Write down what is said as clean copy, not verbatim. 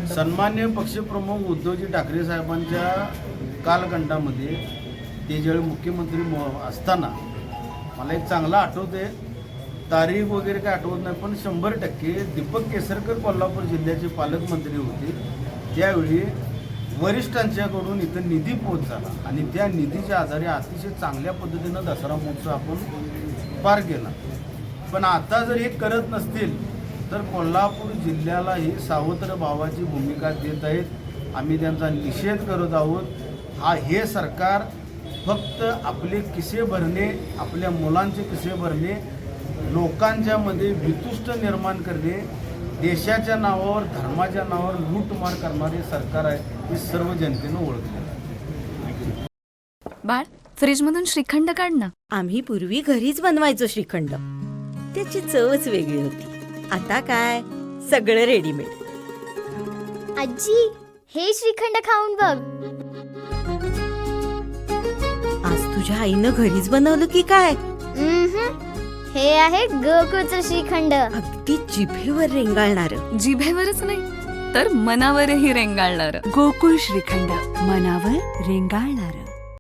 सन्मान्य पक्षप्रमुख उद्धवजी ठाकरे साहेबांच्या कालखंडामध्ये ते ज्यावेळी मुख्यमंत्री असताना मला एक चांगला आठवते, तारीख वगैरे काय आठवत नाही, पण 100% दीपक केसरकर कोल्हापूर जिल्ह्याचे पालकमंत्री होते. त्यावेळी वरिष्ठांच्याकडून इथं निधी पोच झाला आणि त्या निधीच्या आधारे अतिशय चांगल्या पद्धतीनं दसरा महोत्सव आपण पार केला. पण आता जर हे करत नसतील तर कोल्हापूर जिल्ह्याला ही सावत्र भावाची भूमिका देत आहेत. आम्ही त्यांचा निषेध करत आहोत. हे सरकार फक्त आपले किसे भरणे, आपल्या मुलांचे किसे भरणे, लोकांच्यामध्ये वितुष्ट निर्माण करणे, देशाच्या नावावर धर्माच्या नावावर लूटमार करणारे सरकार आहे. हे सर्व जनतेनं ओळखले. बाळ, फ्रीजमधून श्रीखंड काढ ना. आम्ही पूर्वी घरीच बनवायचो श्रीखंड, त्याची चवच वेगळी होती. आता काय सगळं रेडीमेड. आजी, हे श्रीखंड खाऊन बघ. आज तुझ्या आईनं घरीच बनवलं की काय? हे आहे गोकुळचं श्रीखंड. अगदी जिभेवर रेंगाळणार. जिभेवरच नाही तर मनावरही रेंगाळणार. गोकुळ श्रीखंड, मनावर रेंगाळणार.